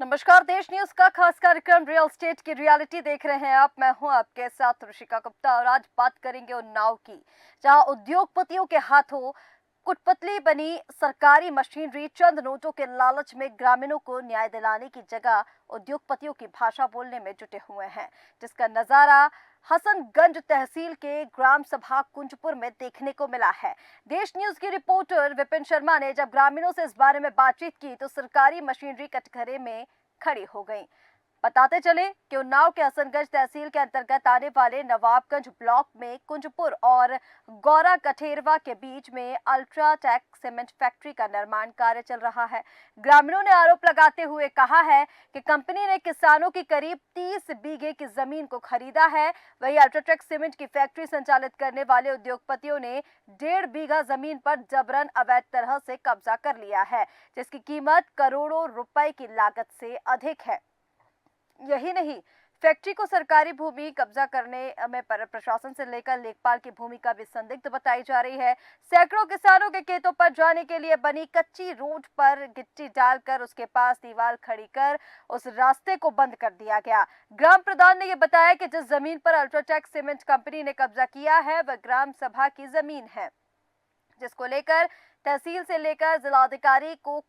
नमस्कार, देश न्यूज का खास कार्यक्रम रियल स्टेट की रियलिटी देख रहे हैं आप। मैं हूं आपके साथ ऋषिका गुप्ता और आज बात करेंगे उन्नाव की, जहां उद्योगपतियों के हाथों कुटपुतली बनी सरकारी मशीनरी चंद नोटों के लालच में ग्रामीणों को न्याय दिलाने की जगह उद्योगपतियों की भाषा बोलने में जुटे हुए हैं, जिसका नजारा हसनगंज तहसील के ग्राम सभा कुंजपुर में देखने को मिला है। देश न्यूज की रिपोर्टर विपिन शर्मा ने जब ग्रामीणों से इस बारे में बातचीत की तो सरकारी मशीनरी कटघरे में खड़ी हो गई। बताते चले कि उन्नाव के हसनगंज तहसील के अंतर्गत आने वाले नवाबगंज ब्लॉक में कुंजपुर और गौरा कठेरवा के बीच में अल्ट्राटेक सीमेंट फैक्ट्री का निर्माण कार्य चल रहा है। ग्रामीणों ने आरोप लगाते हुए कहा है कि कंपनी ने किसानों की करीब 30 बीघे की जमीन को खरीदा है। वही अल्ट्राटेक सीमेंट की फैक्ट्री संचालित करने वाले उद्योगपतियों ने 1.5 बीघा जमीन पर जबरन अवैध तरह से कब्जा कर लिया है, जिसकी कीमत करोड़ों रुपए की लागत से अधिक है। यही नहीं, फैक्ट्री को सरकारी भूमि कब्जा करने में प्रशासन से लेकर लेखपाल की भूमिका भी संदिग्ध बताई जा रही है। सैकड़ों किसानों के खेतों पर जाने के लिए बनी कच्ची रोड पर गिट्टी डालकर उसके पास दीवार खड़ी कर उस रास्ते को बंद कर दिया गया। ग्राम प्रधान ने यह बताया कि जिस जमीन पर अल्ट्राटेक सीमेंट कंपनी ने कब्जा किया है वह ग्राम सभा की जमीन है, जिसको लेकर तहसील से लेकर जिलाधिकारी को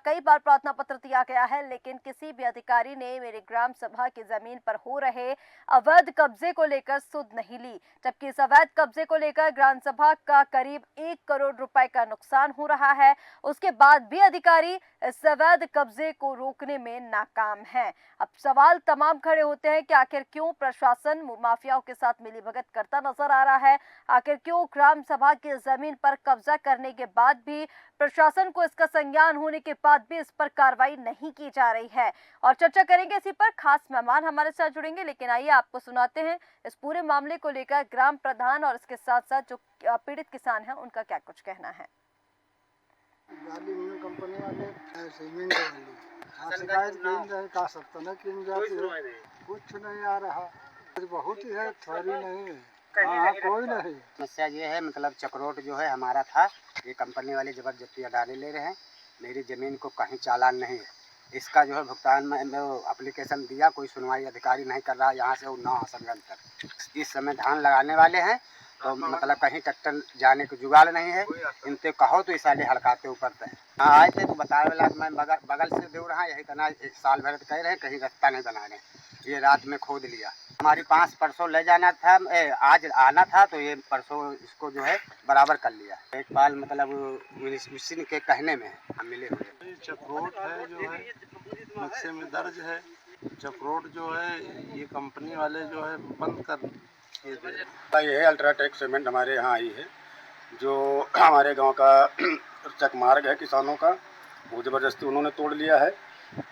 कई बार प्रार्थना पत्र दिया गया है, लेकिन किसी भी अधिकारी ने मेरे ग्राम सभा की जमीन पर हो रहे अवैध कब्जे को लेकर सुध नहीं ली। जबकि इस अवैध कब्जे को लेकर ग्राम सभा का करीब 1 करोड़ रुपए का नुकसान हो रहा है। उसके बाद भी अधिकारी इस अवैध कब्जे को रोकने में नाकाम है। अब सवाल तमाम खड़े होते हैं कि आखिर क्यों प्रशासन माफियाओं के साथ मिलीभगत करता नजर आ रहा है। आखिर क्यों ग्राम सभा की जमीन पर कब्जा करने के बाद भी प्रशासन को इसका संज्ञान होने के बाद भी इस पर कार्रवाई नहीं की जा रही है। और चर्चा करेंगे इसी पर, खास मेहमान हमारे साथ जुड़ेंगे, लेकिन आइए आपको सुनाते हैं इस पूरे मामले को लेकर ग्राम प्रधान और इसके साथ साथ जो पीड़ित किसान हैं उनका क्या कुछ कहना है। कंपनी वाले सीमेंट वाली शिकायत का सकता ना कि कुछ नहीं आ रहा, बहुत ही है, थोड़ी नहीं है। हाँ, कोई नहीं। समस्या ये है, मतलब चक्रोट जो है हमारा था, ये कंपनी वाले जबरदस्ती अडानी ले रहे हैं। मेरी ज़मीन को कहीं चालान नहीं है। इसका जो है भुगतान में एप्लीकेशन दिया, कोई सुनवाई अधिकारी नहीं कर रहा। यहाँ से उन्नाव हसनगंज तक इस समय धान लगाने वाले हैं, तो मतलब कहीं ट्रैक्टर जाने को जुगाड़ नहीं है। इनसे कहो तो इस साले हड़काते ऊपर तक। हाँ आए थे तो बताने वाला मैं बगल से दे रहा, यही करना 1 साल भर कह रहे हैं, कहीं रास्ता नहीं बना रहे। ये रात में खोद लिया। हमारी 5 परसों ले जाना था, आज आना था, तो ये परसों इसको जो है बराबर कर लिया। लेखपाल मतलब उसी के कहने में हम मिले हुए। चक्रोट है जो है नक्शे में दर्ज है। चक्रोट जो है ये कंपनी वाले जो है बंद कर ये है अल्ट्राटेक सीमेंट हमारे यहाँ आई है, जो हमारे गांव का चकमार्ग है किसानों का, वो ज़बरदस्ती उन्होंने तोड़ लिया है।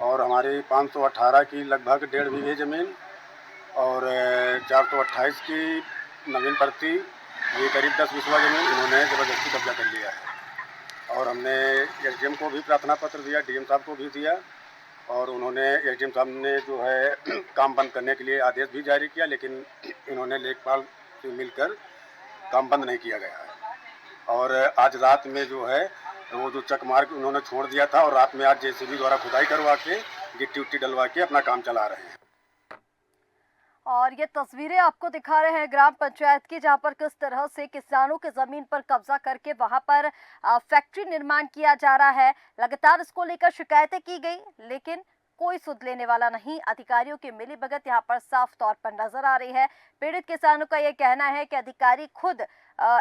और हमारी 518 की लगभग 1.5 बीघे ज़मीन और 428 की नवीन प्रति, ये करीब 10 बिस्वा ज़मीन इन्होंने ज़बरदस्ती कब्जा कर लिया है। और हमने एसडीएम को भी प्रार्थना पत्र दिया, डीएम साहब को भी दिया, और उन्होंने एसडीएम साहब ने जो है काम बंद करने के लिए आदेश भी जारी किया, लेकिन इन्होंने लेखपाल से मिलकर काम बंद नहीं किया गया है। और आज रात में जो है वो जो चकमार्ग उन्होंने छोड़ दिया था, और रात में आज जेसीबी द्वारा खुदाई करवा के गिट्टी उट्टी डलवा के अपना काम चला रहे हैं। और ये तस्वीरें आपको दिखा रहे हैं ग्राम पंचायत की, जहां पर किस तरह से किसानों के जमीन पर कब्जा करके वहां पर फैक्ट्री निर्माण किया जा रहा है। लगातार इसको लेकर शिकायतें की गई, लेकिन कोई सुध लेने वाला नहीं। अधिकारियों की मिलीभगत यहां पर साफ तौर पर नजर आ रही है। पीड़ित किसानों का यह कहना है कि अधिकारी खुद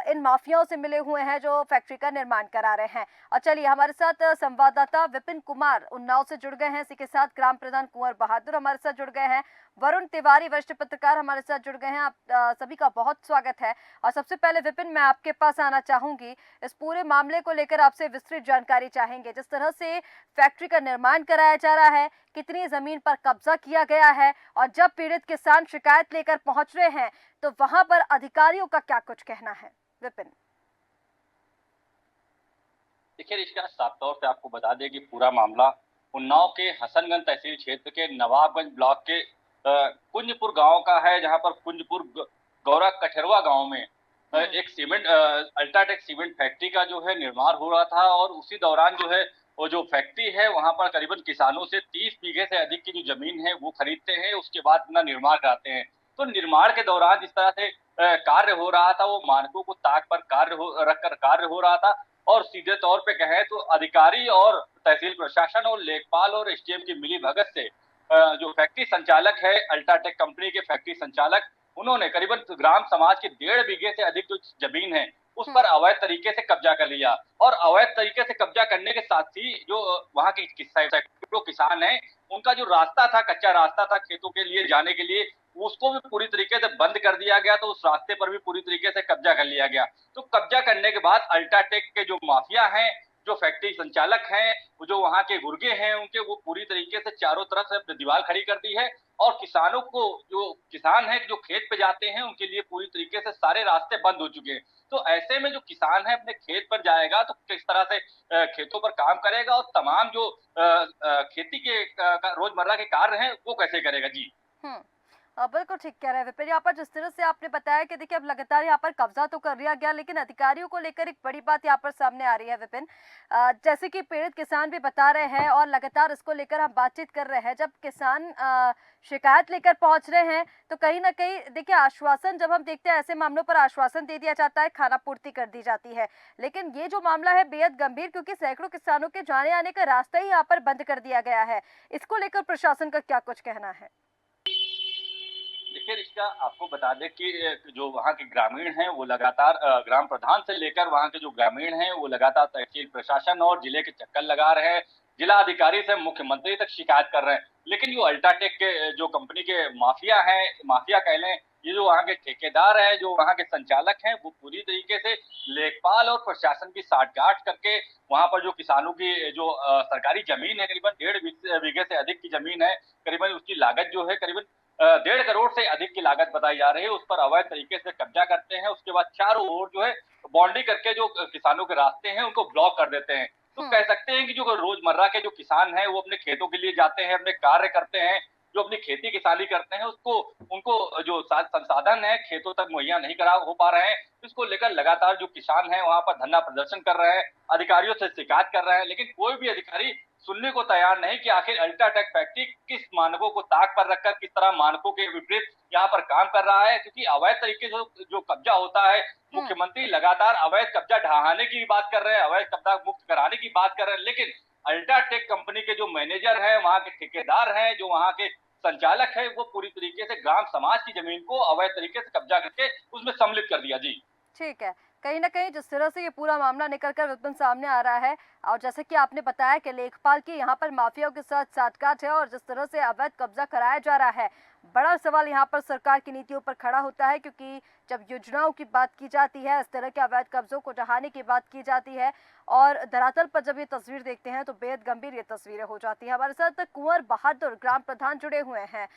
इन माफियाओं से मिले हुए हैं जो फैक्ट्री का निर्माण करा रहे हैं। और चलिए, हमारे साथ संवाददाता विपिन कुमार उन्नाव से जुड़ गए हैं, इसी के साथ ग्राम प्रधान कुंवर बहादुर हमारे साथ जुड़ गए हैं, वरुण तिवारी वरिष्ठ पत्रकार हमारे साथ जुड़ गए हैं। आप सभी का बहुत स्वागत है। और सबसे पहले विपिन, मैं आपके पास आना चाहूंगी, इस पूरे मामले को लेकर आपसे विस्तृत जानकारी चाहेंगे। जिस तरह से फैक्ट्री का निर्माण कराया जा रहा है, कितनी जमीन पर कब्जा किया गया है, और जब पीड़ित किसान शिकायत लेकर पहुंच रहे हैं तो वहां पर अधिकारियों का क्या कुछ कहना है। विपिन, देखिए रिश्ता, साफ तौर से आपको बता दें कि पूरा मामला उन्नाव के हसनगंज तहसील क्षेत्र के नवाबगंज ब्लॉक के कुंजपुर गांव का है, जहां पर कुंजपुर गौरा कठेरवा गांव में एक सीमेंट अल्ट्राटेक सीमेंट फैक्ट्री का जो है निर्माण हो रहा था। और उसी दौरान जो है वो जो फैक्ट्री है वहां पर करीबन किसानों से 30 बीघे से अधिक की जो जमीन है वो खरीदते हैं, उसके बाद अपना निर्माण कराते हैं। तो निर्माण के दौरान जिस तरह से कार्य हो रहा था, वो मानकों को ताक पर रखकर कार्य हो रहा था। और सीधे तौर पे कहें तो अधिकारी और तहसील प्रशासन और लेखपाल और एसडीएम की मिली भगत से जो फैक्ट्री संचालक है, अल्ट्राटेक कंपनी के फैक्ट्री संचालक, उन्होंने करीबन ग्राम समाज के 1.5 बीघे से अधिक जो जमीन है उस पर अवैध तरीके से कब्जा कर लिया। और अवैध तरीके से कब्जा करने के साथ ही जो वहां के जो किसान हैं, उनका जो रास्ता था, कच्चा रास्ता था खेतों के लिए जाने के लिए, उसको भी पूरी तरीके से बंद कर दिया गया। तो उस रास्ते पर भी पूरी तरीके से कब्जा कर लिया गया। तो कब्जा करने के बाद अल्ट्राटेक के जो माफिया हैं, जो फैक्ट्री संचालक हैं, जो वहां के गुर्गे हैं, उनके वो पूरी तरीके से चारों तरफ से दीवार खड़ी कर दी है। और किसानों को, जो किसान है जो खेत पे जाते हैं, उनके लिए पूरी तरीके से सारे रास्ते बंद हो चुके हैं। तो ऐसे में जो किसान है अपने खेत पर जाएगा तो किस तरह से खेतों पर काम करेगा, और तमाम जो खेती के रोजमर्रा के कार्य हैं वो कैसे करेगा। जी हम्म, बिल्कुल ठीक कह रहे हैं विपिन। यहाँ पर जिस तरह से आपने बताया कि देखिए अब लगातार यहाँ पर कब्जा तो कर लिया गया, लेकिन अधिकारियों को लेकर एक बड़ी बात यहाँ पर सामने आ रही है विपिन। जैसे कि पीड़ित किसान भी बता रहे हैं और लगातार इसको लेकर हम बातचीत कर रहे हैं। जब किसान शिकायत लेकर पहुंच रहे हैं तो कहीं ना कहीं देखिए आश्वासन, जब हम देखते हैं ऐसे मामलों पर आश्वासन दे दिया जाता है, खाना पूर्ति कर दी जाती है, लेकिन ये जो मामला है बेहद गंभीर, क्योंकि सैकड़ों किसानों के जाने आने का रास्ता ही यहाँ पर बंद कर दिया गया है। इसको लेकर प्रशासन का क्या कुछ कहना है? देखिए रिश्ता आपको बता दें कि जो वहाँ के ग्रामीण हैं वो लगातार ग्राम प्रधान से लेकर वहाँ के जो ग्रामीण हैं वो लगातार तहसील प्रशासन और जिले के चक्कर लगा रहे हैं। जिला अधिकारी से मुख्यमंत्री तक शिकायत कर रहे हैं। लेकिन जो अल्ट्राटेक के जो कंपनी के माफिया हैं, माफिया कह लें, ये जो वहाँ के ठेकेदार हैं, जो वहाँ के संचालक हैं, वो पूरी तरीके से लेखपाल और प्रशासन की साठगांठ करके वहाँ पर जो किसानों की जो सरकारी जमीन है, करीबन 1.5 बीघे से अधिक की जमीन है, करीबन उसकी लागत जो है करीबन 1.5 करोड़ से अधिक की लागत बताई जा रही है, उस पर अवैध तरीके से कब्जा करते हैं। उसके बाद चारों ओर जो है बाउंड्री करके जो किसानों के रास्ते हैं उनको ब्लॉक कर देते हैं। तो कह सकते हैं कि जो रोजमर्रा के जो किसान हैं वो अपने खेतों के लिए जाते हैं, अपने कार्य करते हैं, जो अपनी खेती किसानी करते हैं, उसको उनको जो संसाधन है खेतों तक मुहैया नहीं करा हो पा रहे हैं। इसको लेकर लगातार जो किसान हैं वहां पर धरना प्रदर्शन कर रहे हैं, अधिकारियों से शिकायत कर रहे हैं, लेकिन कोई भी अधिकारी सुनने को तैयार नहीं कि आखिर अल्ट्राटेक फैक्ट्री किस मानकों को ताक पर रखकर किस तरह मानकों के विपरीत यहाँ पर काम कर रहा है। क्योंकि अवैध तरीके से जो कब्जा होता है, मुख्यमंत्री लगातार अवैध कब्जा ढहाने की बात कर रहे हैं, अवैध कब्जा मुक्त कराने की बात कर रहे हैं, लेकिन अल्ट्राटेक कंपनी के जो मैनेजर है, वहाँ के ठेकेदार हैं, जो वहाँ के संचालक है, वो पूरी तरीके से ग्राम समाज की जमीन को अवैध तरीके से कब्जा करके उसमें सम्मिलित कर दिया। जी ठीक है, कहीं न कहीं जिस तरह से ये पूरा मामला निकल कर विपिन सामने आ रहा है, और जैसे कि आपने बताया कि लेखपाल की यहाँ पर माफियाओं के साथ साठगांठ है और जिस तरह से अवैध कब्जा कराया जा रहा है, बड़ा सवाल यहाँ पर सरकार की नीतियों पर खड़ा होता है। क्योंकि जब योजनाओं की बात की जाती है, इस तरह के अवैध कब्जों को ढहाने की बात की जाती है, और धरातल पर जब ये तस्वीर देखते हैं तो बेहद गंभीर ये तस्वीरें हो जाती हैं। हमारे साथ कुंवर बहादुर ग्राम प्रधान जुड़े हुए हैं।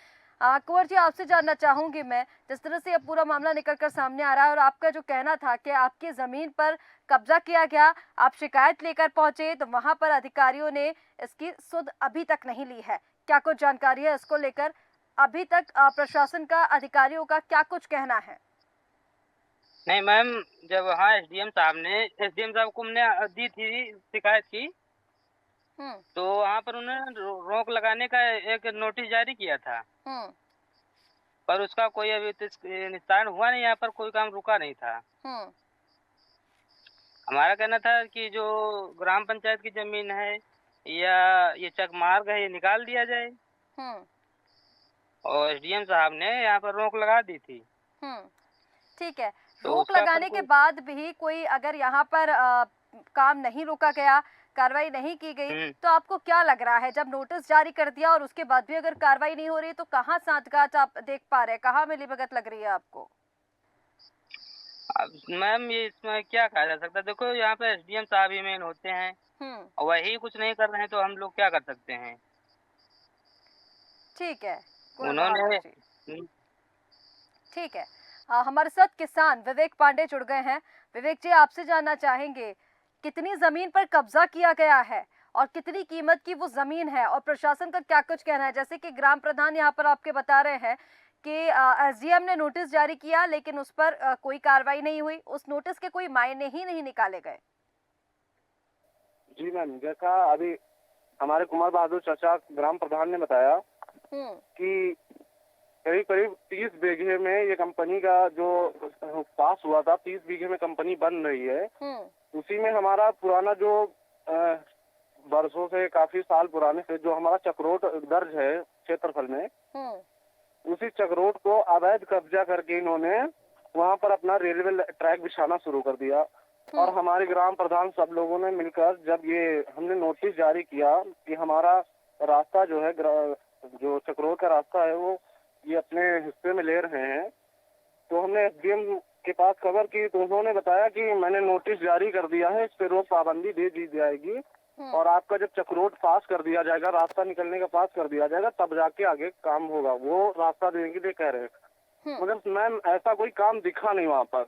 कुंवर जी, आपसे जानना चाहूंगी मैं, जिस तरह से ये पूरा मामला निकल कर सामने आ रहा है और आपका जो कहना था कि आपकी जमीन पर कब्जा किया गया, आप शिकायत लेकर पहुंचे तो वहां पर अधिकारियों ने इसकी सुध अभी तक नहीं ली है, क्या कुछ जानकारी है इसको लेकर? अभी तक प्रशासन का, अधिकारियों का क्या कुछ कहना है? नहीं मैम, जब वहाँ एसडीएम साहब को हमने दी थी शिकायत की, तो वहाँ पर उन्होंने रोक लगाने का एक नोटिस जारी किया था, पर उसका कोई अभी निस्तारण हुआ नहीं, यहाँ पर कोई काम रुका नहीं था। हमारा कहना था कि जो ग्राम पंचायत की जमीन है या ये चकमार्ग है, ये निकाल दिया जाए, और एसडीएम साहब ने यहाँ पर रोक लगा दी थी। ठीक है, तो रोक लगाने के बाद भी कोई अगर यहाँ पर काम नहीं रोका गया, कार्रवाई नहीं की गई, तो आपको क्या लग रहा है, जब नोटिस जारी कर दिया और उसके बाद भी अगर कार्रवाई नहीं हो रही, तो कहाँ साठगांठ आप देख पा रहे हैं, कहाँ मिलीभगत लग रही है आपको? मैम ये इसमें क्या कहा जा सकता है, देखो यहाँ पे एसडीएम साहब ही मेन होते हैं, और वही कुछ नहीं कर रहे हैं तो हम लोग क्या कर सकते हैं। ठीक है, उन्होंने ठीक है। हमारे साथ किसान विवेक पांडे जुड़ गए हैं। विवेक जी, आपसे जानना चाहेंगे, कितनी जमीन पर कब्जा किया गया है और कितनी कीमत की वो जमीन है, और प्रशासन का क्या कुछ कहना है? जैसे कि ग्राम प्रधान यहाँ पर आपके बता रहे हैं कि एसडीएम ने नोटिस जारी किया, लेकिन उस पर कोई कार्रवाई नहीं हुई, उस नोटिस के कोई मायने ही नहीं निकाले गए। जी मैम, जैसा अभी हमारे कुमार बहादुर चाचा ग्राम प्रधान ने बताया कि करीब करीब 30 बीघे में ये कंपनी का जो पास हुआ था, 30 बीघे में कंपनी बन रही है। उसी में हमारा पुराना जो वर्षों से, काफी साल पुराने से जो हमारा चक्रोट दर्ज है क्षेत्रफल में, उसी चक्रोट को अवैध कब्जा करके इन्होंने वहाँ पर अपना रेलवे ट्रैक बिछाना शुरू कर दिया। और हमारे ग्राम प्रधान सब लोगों ने मिलकर जब ये हमने नोटिस जारी किया कि हमारा रास्ता जो है, जो चक्रोट का रास्ता है, वो ये अपने हिस्से में ले रहे हैं, तो हमने एसडीएम के पास खबर की तो उन्होंने बताया कि मैंने नोटिस जारी कर दिया है, इस पे रोक पाबंदी दे दी जाएगी और आपका जब चक्रोट पास कर दिया जाएगा, रास्ता निकलने का पास कर दिया जाएगा, तब जाके आगे काम होगा। वो रास्ता देने के लिए कह रहे हैं, मगर मैम ऐसा कोई काम दिखा नहीं वहाँ पर।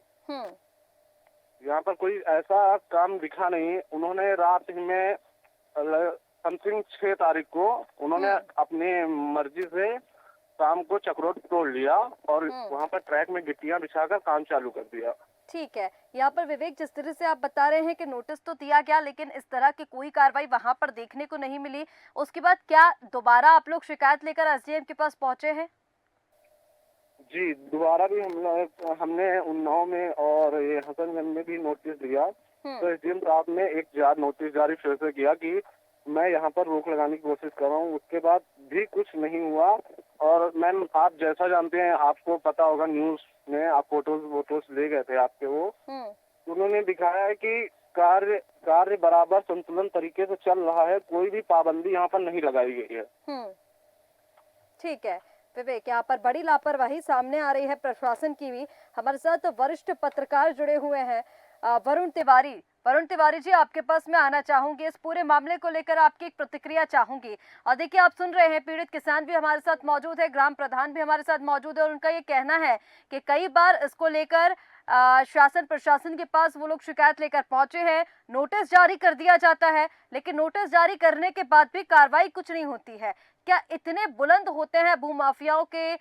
यहाँ पर कोई ऐसा काम दिखा नहीं। उन्होंने रात में समथिंग 6 तारीख को उन्होंने अपनी मर्जी से शाम को चक्रोट तोड़ लिया और वहाँ पर ट्रैक में गिट्टियां बिछाकर काम चालू कर दिया। ठीक है, यहाँ पर विवेक, जिस तरह से आप बता रहे हैं कि नोटिस तो दिया गया लेकिन इस तरह की कोई कार्रवाई वहाँ पर देखने को नहीं मिली, उसके बाद क्या दोबारा आप लोग शिकायत लेकर एसडीएम के पास पहुंचे हैं? जी, दोबारा भी हमने उन्नाव में और ये हसनगंज में भी नोटिस दिया, तो एसडीएम साहब ने एक नोटिस जारी फिर से किया कि मैं यहाँ पर रोक लगाने की कोशिश कर रहा हूँ। उसके बाद भी कुछ नहीं हुआ। और मैम, आप जैसा जानते हैं, आपको पता होगा, न्यूज में आप फोटोज ले गए थे आपके, वो उन्होंने दिखाया है कि कार्य बराबर संतुलन तरीके से चल रहा है, कोई भी पाबंदी यहाँ पर नहीं लगाई गई है। ठीक है विवेक, यहाँ पर बड़ी लापरवाही सामने आ रही है प्रशासन की भी। हमारे साथ वरिष्ठ पत्रकार जुड़े हुए हैं, वरुण तिवारी। वरुण तिवारी जी, आपके पास मैं आना चाहूंगी, इस पूरे मामले को लेकर आपकी एक प्रतिक्रिया चाहूंगी। और देखिए, आप सुन रहे हैं, पीड़ित किसान भी हमारे साथ मौजूद है, ग्राम प्रधान भी हमारे साथ मौजूद है और उनका ये कहना है कि कई बार इसको लेकर शासन प्रशासन के पास वो लोग शिकायत लेकर पहुंचे हैं, नोटिस जारी कर दिया जाता है, लेकिन नोटिस जारी करने के बाद भी कार्रवाई कुछ नहीं होती है। क्या इतने बुलंद होते हैं भूमाफियाओं के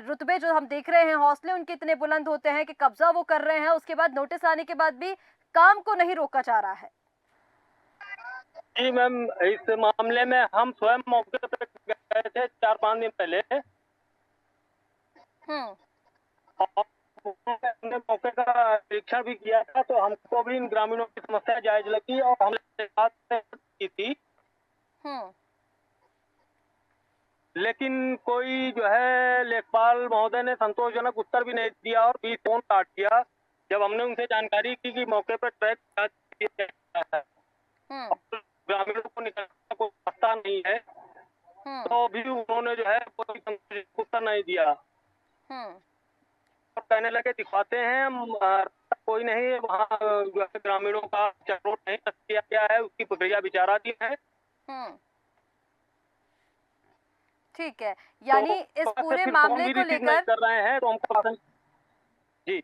रुतबे, जो हम देख रहे हैं, हौसले उनके इतने बुलंद होते हैं कि कब्जा वो कर रहे हैं, उसके बाद नोटिस आने के बाद भी काम को नहीं रोका जा रहा है? जी मैम, इस मामले में हम स्वयं मौके पर गए थे 4-5 दिन पहले। और हमने मौके का निरीक्षण भी किया था, तो हमको भी इन ग्रामीणों की समस्या जायज लगी और हमने बात की थी। लेकिन कोई जो है लेखपाल महोदय ने संतोषजनक उत्तर भी नहीं दिया और बीच फोन काट दिया। जब हमने उनसे जानकारी की कि मौके पर ट्रैक है, ग्रामीणों को निकलने को रास्ता नहीं है, तो भी उन्होंने जो है कोई उत्तर नहीं दिया। और कहने लगे दिखाते हैं हम, कोई नहीं, वहाँ जो है ग्रामीणों का चक्रोट नहीं किया गया है, उसकी प्रक्रिया विचाराधीन है। ठीक है, यानी इस पूरे मामले को लेकर कर रहे हैं, तो हमको जी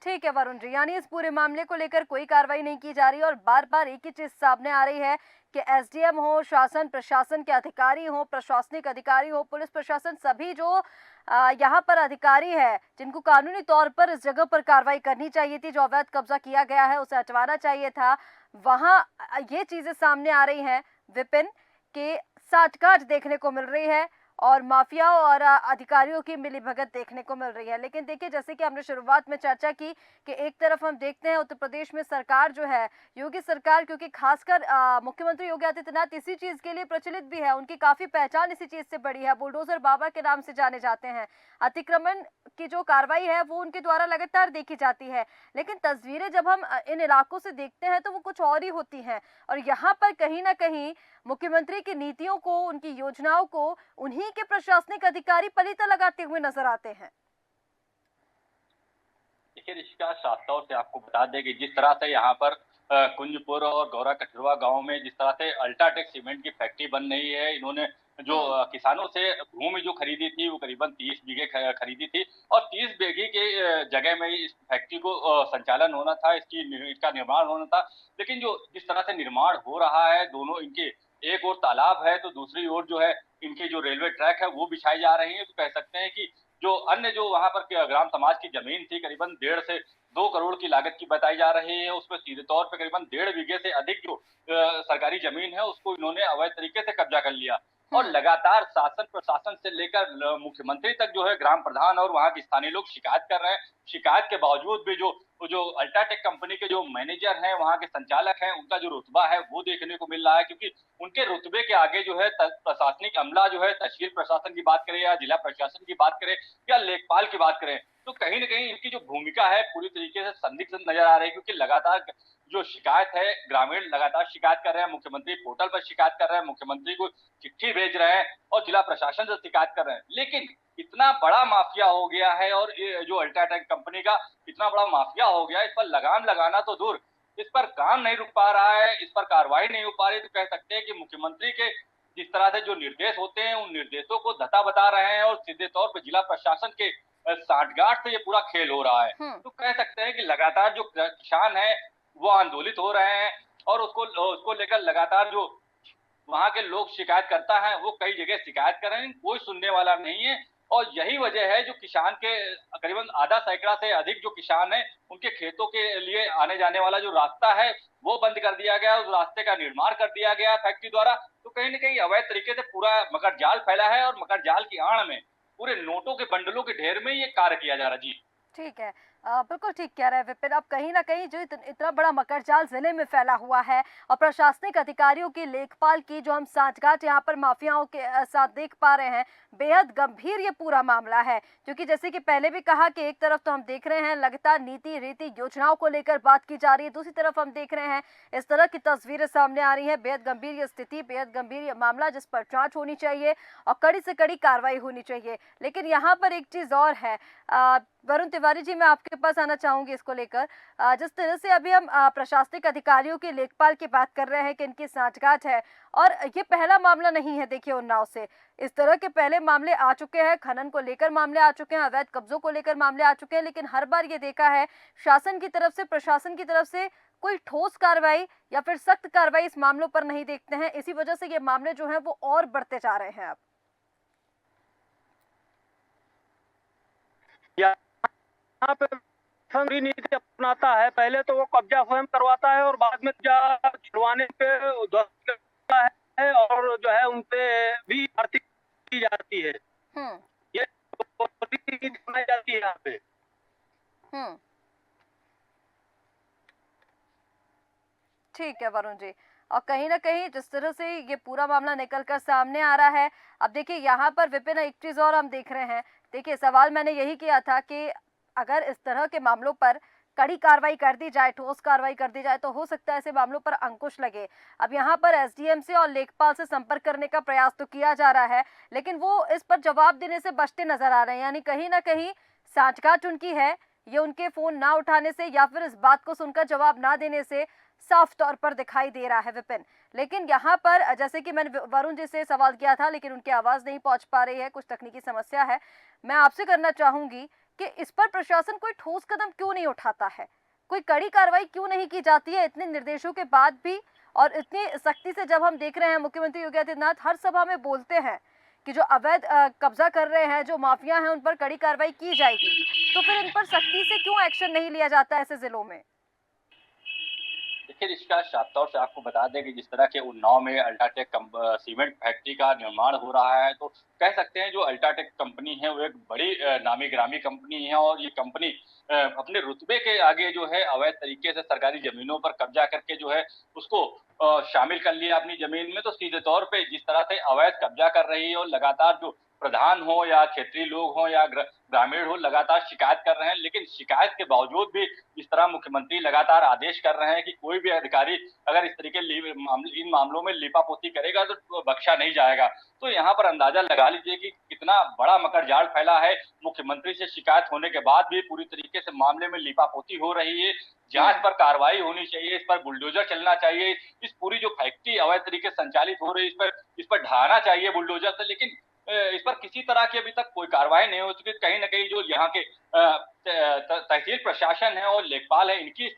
ठीक है वरुण जी, यानी इस पूरे मामले को लेकर कोई कार्रवाई नहीं की जा रही और बार बार एक ही चीज सामने आ रही है कि एसडीएम हो, शासन प्रशासन के अधिकारी हो, प्रशासनिक अधिकारी हो, पुलिस प्रशासन, सभी जो यहाँ पर अधिकारी है, जिनको कानूनी तौर पर इस जगह पर कार्रवाई करनी चाहिए थी, जो अवैध कब्जा किया गया है उसे हटवाना चाहिए था, वहाँ ये चीजें सामने आ रही हैं विपिन के साठगांठ देखने को मिल रही है और माफिया और अधिकारियों की मिलीभगत देखने को मिल रही है। लेकिन देखिए, जैसे कि हमने शुरुआत में चर्चा की कि एक तरफ हम देखते हैं उत्तर प्रदेश में सरकार जो है, योगी सरकार, क्योंकि खासकर मुख्यमंत्री योगी आदित्यनाथ इसी चीज के लिए प्रचलित भी है, उनकी काफी पहचान इसी चीज से बड़ी है, बुलडोजर बाबा के नाम से जाने जाते हैं। अतिक्रमण की जो कार्रवाई है वो उनके द्वारा लगातार देखी जाती है, लेकिन तस्वीरें जब हम इन इलाकों से देखते हैं तो वो कुछ और ही होती हैं। और यहाँ पर कहीं ना कहीं मुख्यमंत्री की नीतियों को, उनकी योजनाओं को उन्हीं के प्रशासनिक अधिकारी पलीता लगाते हुए नजर आते हैं। देखिए ऋषिका, साफ तौर से आपको बता दें कि जिस तरह से यहाँ पर कुंजपुर और गौरा कठुआ गांव में जिस तरह से अल्ट्राटेक सीमेंट की फैक्ट्री बन रही है, इन्होंने जो किसानों से भूमि जो खरीदी थी वो करीबन 30 बीघे खरीदी थी और 30 बीघे के जगह में इस फैक्ट्री को संचालन होना था, इसका निर्माण होना था। लेकिन जो जिस तरह से निर्माण हो रहा है, दोनों इनके एक और तालाब है तो दूसरी ओर जो है इनके जो रेलवे ट्रैक है वो बिछाई जा रही है। तो कह सकते हैं कि जो अन्य जो वहां पर ग्राम समाज की जमीन थी, करीबन 1.5 से 2 करोड़ की लागत की बताई जा रही है। उसमें सीधे तौर पे करीबन 1.5 बीघे से अधिक जो सरकारी जमीन है उसको इन्होंने अवैध तरीके से कब्जा कर लिया। और लगातार शासन प्रशासन से लेकर मुख्यमंत्री तक जो है ग्राम प्रधान और वहां के स्थानीय लोग शिकायत कर रहे हैं। शिकायत के बावजूद भी जो अल्ट्राटेक कंपनी के जो मैनेजर हैं, वहां के संचालक हैं, उनका जो रुतबा है वो देखने को मिल रहा है, क्योंकि उनके रुतबे के आगे जो है प्रशासनिक अमला जो है, तहसील प्रशासन की बात करें या जिला प्रशासन की बात करें या लेखपाल की बात करें, तो कहीं न कहीं इनकी जो भूमिका है पूरी तरीके से संदिग्ध नजर आ रही है। क्योंकि लगातार जो शिकायत है, ग्रामीण लगातार शिकायत कर रहे हैं, मुख्यमंत्री पोर्टल पर शिकायत कर रहे हैं, मुख्यमंत्री को चिट्ठी भेज रहे हैं और जिला प्रशासन से शिकायत कर रहे हैं। लेकिन इतना बड़ा माफिया हो गया है और ये जो अल्ट्राटेक कंपनी का इतना बड़ा माफिया हो गया है, इस पर लगाम लगाना तो दूर, इस पर काम नहीं रुक पा रहा है, इस पर कार्रवाई नहीं हो पा रही। तो कह सकते हैं कि मुख्यमंत्री के जिस तरह से जो निर्देश होते हैं, उन निर्देशों को धता बता रहे हैं और सीधे तौर पर जिला प्रशासन के सांठगांठ से ये पूरा खेल हो रहा है। तो कह सकते हैं कि लगातार जो किसान है वो आंदोलित हो रहे हैं और उसको लेकर लगातार जो वहां के लोग शिकायत करता है, वो कई जगह शिकायत कर रहे हैं, कोई सुनने वाला नहीं है। और यही वजह है जो किसान के करीबन आधा सैकड़ा से अधिक जो किसान है, उनके खेतों के लिए आने जाने वाला जो रास्ता है वो बंद कर दिया गया, उस रास्ते का निर्माण कर दिया गया फैक्ट्री द्वारा। तो कहीं न कहीं अवैध तरीके से पूरा मकर जाल फैला है और मकर जाल की आड़ में पूरे नोटों के बंडलों के ढेर में ये कार्य किया जा रहा है। जी ठीक है। बिल्कुल ठीक कह रहे हैं विपिन। अब कहीं ना कहीं जो इतना बड़ा मकरजाल जिले में फैला हुआ है और प्रशासनिक अधिकारियों की, लेखपाल की जो हम सांठगांठ यहाँ पर माफियाओं के साथ देख पा रहे हैं, बेहद गंभीर ये पूरा मामला है। क्योंकि जैसे कि पहले भी कहा कि एक तरफ तो हम देख रहे हैं लगातार नीति रीति योजनाओं को लेकर बात की जा रही है, दूसरी तरफ हम देख रहे हैं इस तरह की तस्वीरें सामने आ रही है। बेहद गंभीर ये स्थिति, बेहद गंभीर ये मामला जिस पर जांच होनी चाहिए और कड़ी से कड़ी कार्रवाई होनी चाहिए। लेकिन यहाँ पर एक चीज और है, वरुण तिवारी जी, मैं आपके पास आना चाहूंगी इसको लेकर। जिस तरह से अभी हम प्रशासनिक अधिकारियों की, लेखपाल की बात कर रहे हैं कि इनकी सांठगांठ है, और ये पहला मामला नहीं है। देखिए उन्नाव से इस तरह के पहले मामले आ चुके हैं, खनन को लेकर मामले आ चुके हैं, अवैध कब्जों को लेकर मामले आ चुके हैं, लेकिन हर बार ये देखा है शासन की तरफ से, प्रशासन की तरफ से कोई ठोस कार्रवाई या फिर सख्त कार्रवाई इस मामलों पर नहीं देखते हैं। इसी वजह से ये मामले जो हैं वो और बढ़ते जा रहे हैं। अब यहाँ पे संघी नीति अपनाता है, पहले तो वो कब्जा स्वयं करवाता है और बाद में छुड़वाने पे ध्वस्त करता है और जो है उनपे भी भर्ती की जाती है। ये बनाई जाती है यहाँ पे। ठीक है वरुण जी। और कहीं ना कहीं जिस तरह से ये पूरा मामला निकल कर सामने आ रहा है, अब देखिए यहाँ पर विपिन एक चीज और हम देख रहे हैं। देखिए सवाल मैंने यही किया था कि अगर इस तरह के मामलों पर कड़ी कार्रवाई कर दी जाए, ठोस कार्रवाई कर दी जाए, तो हो सकता है ऐसे मामलों पर अंकुश लगे। अब यहाँ पर एसडीएम से और लेखपाल से संपर्क करने का प्रयास तो किया जा रहा है, लेकिन वो इस पर जवाब देने से बचते नजर आ रहे हैं। यानी कहीं ना कहीं सांठगांठ उनकी है, ये उनके फोन ना उठाने से या फिर इस बात को सुनकर जवाब ना देने से साफ तौर पर दिखाई दे रहा है विपिन। लेकिन यहाँ पर जैसे कि मैंने वरुण जी से सवाल किया था, लेकिन उनकी आवाज नहीं पहुंच पा रही है, कुछ तकनीकी समस्या है। मैं आपसे करना चाहूंगी कि इस पर प्रशासन कोई ठोस कदम क्यों नहीं उठाता है, कोई कड़ी कार्रवाई क्यों नहीं की जाती है इतने निर्देशों के बाद भी। और इतनी सख्ती से जब हम देख रहे हैं मुख्यमंत्री योगी आदित्यनाथ हर सभा में बोलते हैं कि जो अवैध कब्जा कर रहे हैं, जो माफिया हैं, उन पर कड़ी कार्रवाई की जाएगी, तो फिर इन पर सख्ती से क्यों एक्शन नहीं लिया जाता ऐसे जिलों में? देखिए इसका साफ तौर से आपको बता दें कि जिस तरह के उन्नाव में अल्ट्राटेक सीमेंट फैक्ट्री का निर्माण हो रहा है, तो कह सकते हैं जो अल्ट्राटेक कंपनी है वो एक बड़ी नामी ग्रामी कंपनी है और ये कंपनी अपने रुतबे के आगे जो है अवैध तरीके से सरकारी जमीनों पर कब्जा करके जो है उसको शामिल कर लिया अपनी जमीन में। तो सीधे तौर पे जिस तरह से अवैध कब्जा कर रही है और लगातार जो प्रधान हो या क्षेत्रीय लोग हो या ग्रामीण हो लगातार शिकायत कर रहे हैं, लेकिन शिकायत के बावजूद भी जिस तरह मुख्यमंत्री लगातार आदेश कर रहे हैं कि कोई भी अधिकारी अगर इस तरीके इन मामलों में लीपापोती करेगा तो बख्शा नहीं जाएगा। तो यहाँ पर अंदाजा लगा लीजिए कि कितना बड़ा मकर जाल फैला है। मुख्यमंत्री से शिकायत होने के बाद भी पूरी तरीके से मामले में लीपापोती हो रही है। जांच पर कार्रवाई होनी चाहिए, इस पर बुलडोजर चलना चाहिए, इस पूरी जो फैक्ट्री अवैध तरीके से संचालित हो रही है इस पर ढहाना चाहिए बुलडोजर से, लेकिन इस पर किसी तरह की अभी तक कोई कार्रवाई नहीं हो चुकी। कहीं ना कहीं जो यहाँ के तहसील प्रशासन है और लेखपाल है, इनकी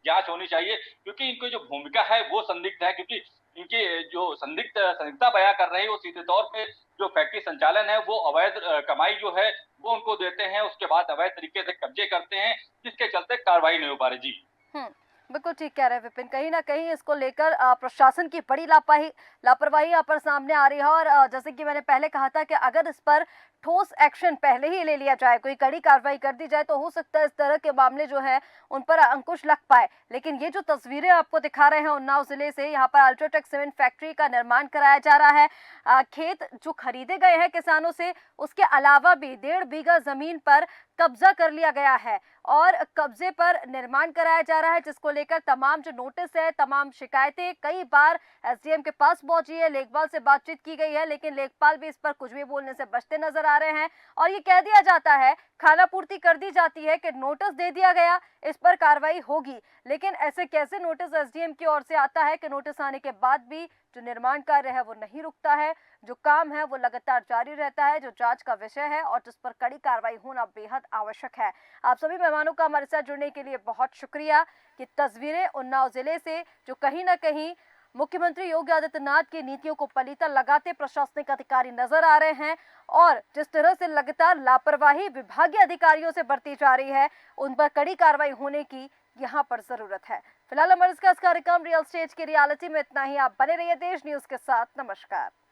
जांच होनी चाहिए, क्योंकि इनकी जो भूमिका है वो संदिग्ध है। क्योंकि इनकी जो संदिग्धता बयां कर रहे हैं, वो सीधे तौर पे जो फैक्ट्री संचालन है वो अवैध कमाई जो है वो उनको देते हैं, उसके बाद अवैध तरीके से कब्जे करते हैं, जिसके चलते कार्रवाई नहीं हो पा रही। जी बिल्कुल ठीक कह रहे हैं विपिन। कहीं ना कहीं इसको लेकर प्रशासन की बड़ी लापरवाही यहाँ पर सामने आ रही है। और जैसे कि मैंने पहले कहा था कि अगर इस पर ठोस एक्शन पहले ही ले लिया जाए, कोई कड़ी कार्रवाई कर दी जाए, तो हो सकता है इस तरह के मामले जो है उन पर अंकुश लग पाए। लेकिन ये जो तस्वीरें आपको दिखा रहे हैं उन्नाव जिले से, यहाँ पर अल्ट्राटेक सीमेंट फैक्ट्री का निर्माण कराया जा रहा है। खेत जो खरीदे गए हैं किसानों से, उसके अलावा भी 1.5 बीघा जमीन पर कब्जा कर लिया गया है और कब्जे पर निर्माण कराया जा रहा है, जिसको लेकर तमाम जो नोटिस है, तमाम शिकायतें कई बार एसडीएम के पास पहुंची है, लेखपाल से बातचीत की गई है, लेकिन लेखपाल भी इस पर कुछ भी बोलने से बचते नजर आ रहे हैं। और ये कह दिया जाता है, खाना पूर्ति कर दी जाती है कि नोटिस दे दिया गया, इस पर कार्रवाई होगी। लेकिन ऐसे कैसे नोटिस एसडीएम की ओर से आता है कि नोटिस आने के बाद भी जो निर्माण कार्य है वो नहीं रुकता है, जो काम है वो लगातार जारी रहता है, जो जांच का विषय है और जिस पर कड़ी कार्रवाई होना बेहद आवश्यक है। आप सभी मेहमानों का हमारे साथ जुड़ने के लिए बहुत शुक्रिया। कि तस्वीरें उन्नाव जिले से जो कहीं ना कहीं मुख्यमंत्री योगी आदित्यनाथ की नीतियों को पलीता लगाते प्रशासनिक अधिकारी नजर आ रहे हैं और जिस तरह से लगातार लापरवाही विभागीय अधिकारियों से बरती जा रही है, उन पर कड़ी कार्रवाई होने की यहाँ पर जरूरत है। फिलहाल हमारे इस कार्यक्रम रियल स्टेट की रियलिटी में इतना ही। आप बने रहिए देश न्यूज के साथ। नमस्कार।